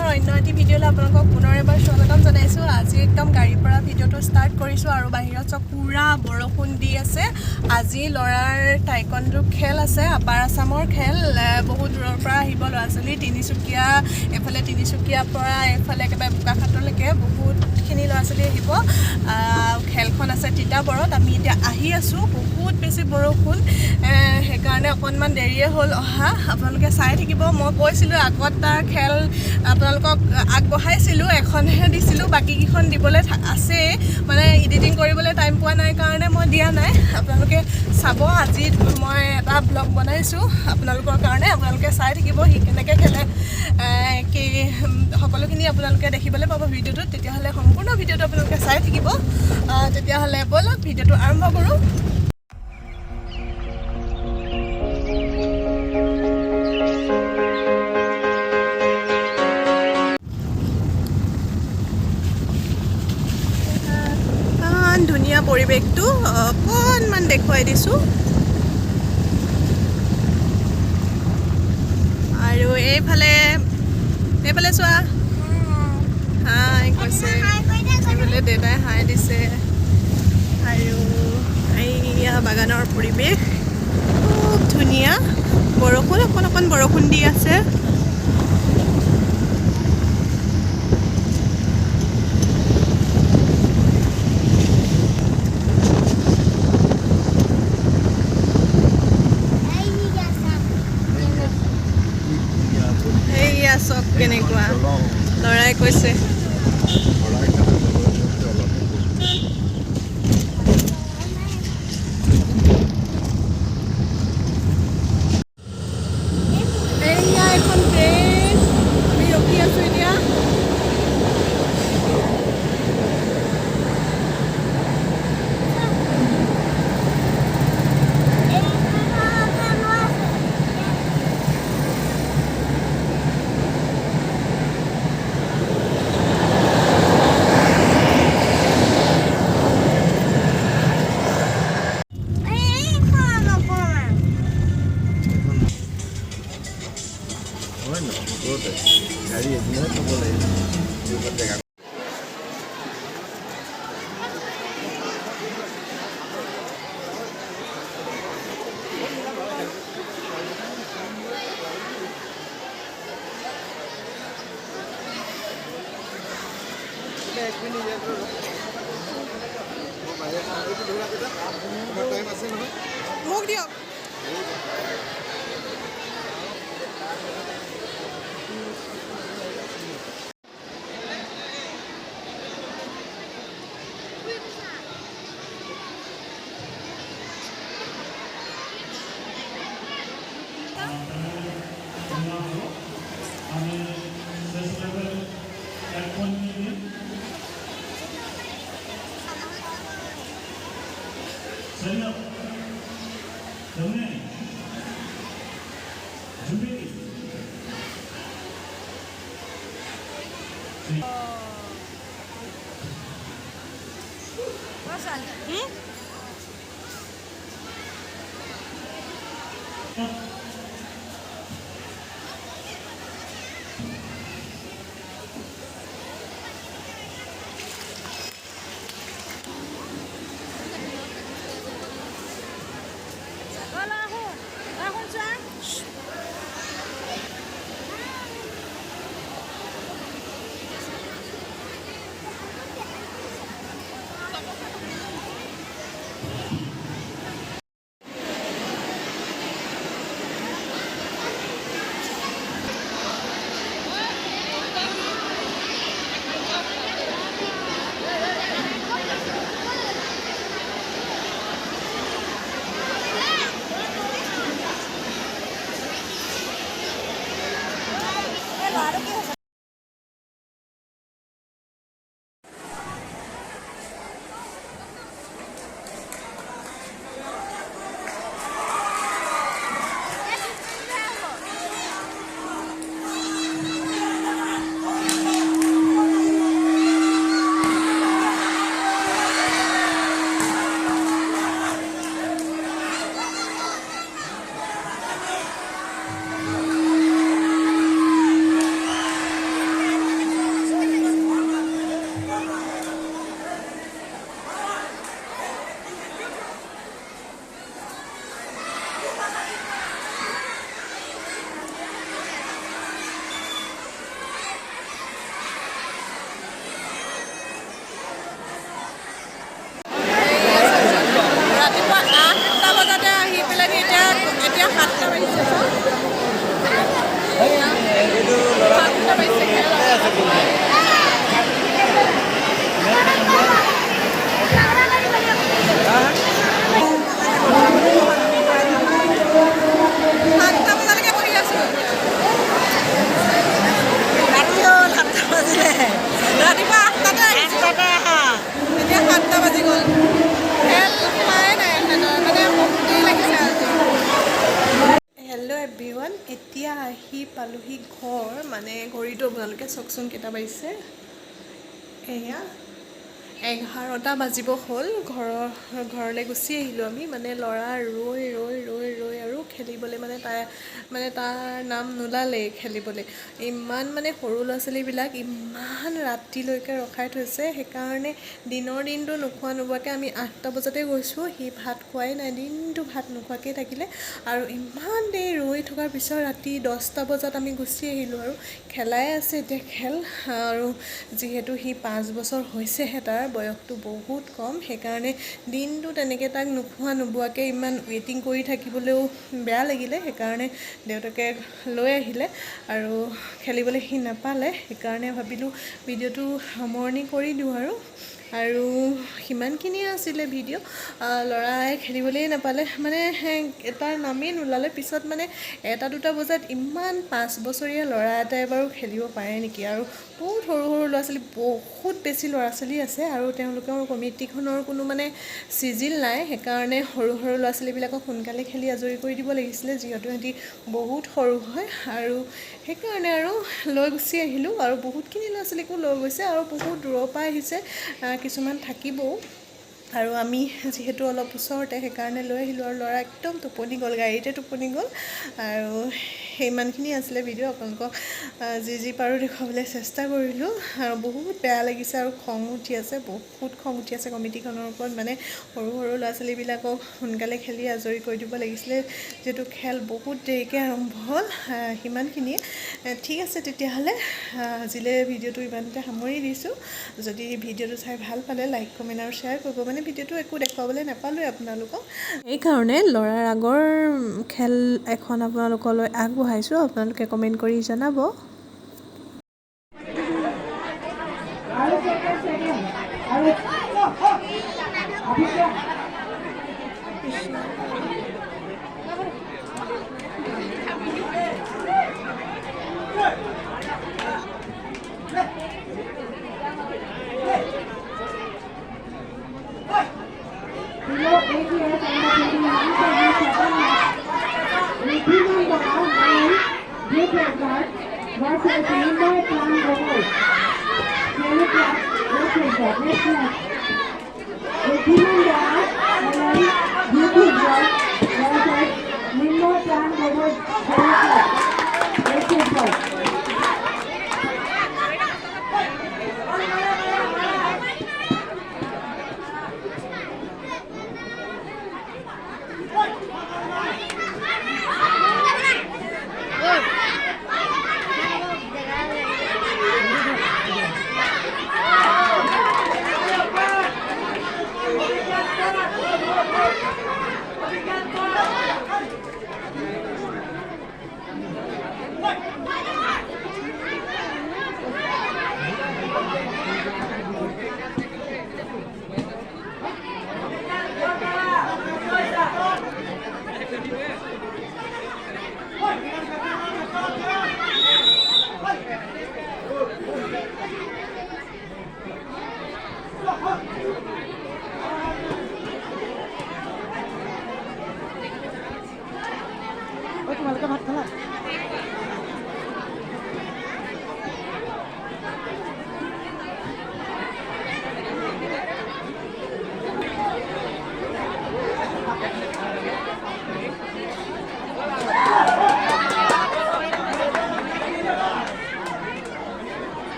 চেনেলৰ অন্য এটি ভিডিঅ'লৈ আপোনালোকক পুনৰ এবাৰ স্বাগতম জনাইছোঁ। আজি একদম গাড়ীৰ পৰা ভিডিঅ'টো ষ্টাৰ্ট কৰিছোঁ আৰু বাহিৰত চব পুৰা বৰষুণ দি আছে। আজি ল'ৰাৰ টাইকোৱাণ্ডো খেল আছে, আপাৰ আছামৰ খেল। বহুত দূৰৰ পৰা আহিব ল'ৰা ছোৱালী, তিনিচুকীয়া, এফালে তিনিচুকীয়াৰ পৰা এফালে একেবাৰে বোকাখাটলৈকে বহুতখিনি ল'ৰা ছোৱালী আহিব। খেলখন আছে তিতাবৰত। আমি এতিয়া আহি আছোঁ, বহুত বেছি বৰষুণ, সেইকাৰণে অকণমান দেৰিয়ে হ'ল অহা। আপোনালোকে চাই থাকিব। মই কৈছিলোঁ আগত তাৰ খেল আপোনালোকক আগবঢ়াইছিলোঁ, এখনহে দিছিলোঁ, বাকীকেইখন দিবলৈ আছেই, মানে এডিটিং কৰিবলৈ টাইম পোৱা নাই কাৰণে মই দিয়া নাই। আপোনালোকে চাব, আজি মই এটা ব্লগ বনাইছোঁ আপোনালোকৰ কাৰণে। আপোনালোকে চাই থাকিব সি কেনেকৈ খেলে, কি সকলোখিনি আপোনালোকে দেখিবলৈ পাব ভিডিঅ'টোত। তেতিয়াহ'লে সম্পূৰ্ণ ভিডিঅ'টো আপোনালোকে চাই থাকিব। তেতিয়াহ'লে ব'লক ভিডিঅ'টো আৰম্ভ কৰোঁ। ধুনীয়া পৰিৱেশটো অকণমান দেখুৱাই দিছোঁ। আৰু এইফালে চোৱা, হাই কৈছে, এইফালে দেউতাই হাই দিছে। আৰু এইয়া বাগানৰ পৰিৱেশ খুব ধুনীয়া। বৰষুণ অকণ বৰষুণ দি আছে। চক কেনেকুৱা, ল'ৰাই কৈছে। এইয়া এখন ট্ৰেইন, আমি ৰখি আছোঁ এতিয়া। মোক দিয়ক। সাতটা বজালৈকে বহি আছোঁ ৰাতিপুৱা 8টাতে আহিছোঁ এতিয়া 7টা বাজি গ'ল খেল খোৱাই নাই সিহঁতৰ মানে ভক্তি লাগিছে আজি হেল্ল' এভৰিৱান এতিয়া আহি পালোহি ঘৰ মানে ঘড়ীটো আপোনালোকে চাওকচোন কেইটা বাজিছে এয়া 11টা বাজিব হ'ল ঘৰলৈ গুচি আহিলোঁ আমি মানে ল'ৰা ৰৈ আৰু খেলিবলৈ মানে তাৰ নাম নোলালেই খেলিবলৈ ইমান মানে সৰু ল'ৰা ছোৱালীবিলাক ইমান ৰাতিলৈকে ৰখাই থৈছে সেইকাৰণে দিনটো নোখোৱাকৈ আমি 8টা বজাতে গৈছোঁ সি ভাত খোৱাই নাই দিনটো ভাত নোখোৱাকৈ থাকিলে আৰু ইমান দেৰি ৰৈ থকাৰ পিছত ৰাতি 10টা বজাত আমি গুচি আহিলোঁ আৰু খেলাই আছে এতিয়া খেল আৰু যিহেতু সি 5 বছৰ হৈছেহে তাৰ বয়সটো বহুত কম সেইকাৰণে দিনটো তেনেকৈ তাক নোবোৱাকৈ ইমান ৱেইটিং কৰি থাকিবলৈও বেয়া লাগিলে সেইকাৰণে দেউতাকে লৈ আহিলে আৰু খেলিবলৈ সি নাপালে সেইকাৰণে ভাবিলোঁ ভিডিঅ'টো সামৰণি কৰি দিওঁ আৰু সিমানখিনিয়ে আছিলে ভিডিঅ' ল'ৰাই খেলিবলৈয়ে নাপালে মানে তাৰ নামেই নোলালে পিছত মানে 1-2টা বজাত ইমান 5 বছৰীয়া ল'ৰা এটাই বাৰু খেলিব পাৰে নেকি আৰু বহুত সৰু ল'ৰা ছোৱালী বহুত বেছি ল'ৰা ছোৱালী আছে আৰু তেওঁলোকৰ কমিটিখনৰ কোনো মানে চিজিল নাই সেইকাৰণে সৰু ল'ৰা ছোৱালীবিলাকক সোনকালে খেলি আজৰি কৰি দিব লাগিছিলে যিহেতু সিহঁতি বহুত সৰু হয় আৰু সেইকাৰণে আৰু লৈ গুচি আহিলোঁ আৰু বহুতখিনি ল'ৰা ছোৱালীকো লৈ গৈছে আৰু বহুত দূৰৰ পৰা আহিছে কিছুমান থাকিবও আৰু আমি যিহেতু অলপ ওচৰতে সেইকাৰণে লৈ আহিলোঁ আৰু ল'ৰা একদম টোপনি গ'ল গাড়ীতে টোপনি গ'ল আৰু সিমানখিনি আছিলে ভিডিঅ' আপোনালোকক যি পাৰোঁ দেখুৱাবলৈ চেষ্টা কৰিলোঁ আৰু বহুত বেয়া লাগিছে আৰু বহুত খং উঠি আছে কমিটিখনৰ ওপৰত মানে সৰু ল'ৰা ছোৱালীবিলাকক সোনকালে খেলি আজৰি কৰি দিব লাগিছিলে যিহেতু খেল বহুত দেৰিকৈ আৰম্ভ হ'ল সিমানখিনিয়ে ঠিক আছে তেতিয়াহ'লে আজিলৈ ভিডিঅ'টো ইমানতে সামৰি দিছোঁ যদি ভিডিঅ'টো চাই ভাল পালে লাইক কমেণ্ট আৰু শ্বেয়াৰ কৰিব মানে ভিডিঅ'টো একো দেখুৱাবলৈ নাপালোঁৱে আপোনালোকক এইকাৰণে ল'ৰাৰ আগৰ খেল এখন আপোনালোকলৈ আগবঢ়াইছোঁ আপোনালোকে কমেণ্ট কৰি জনাব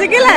জিকিলা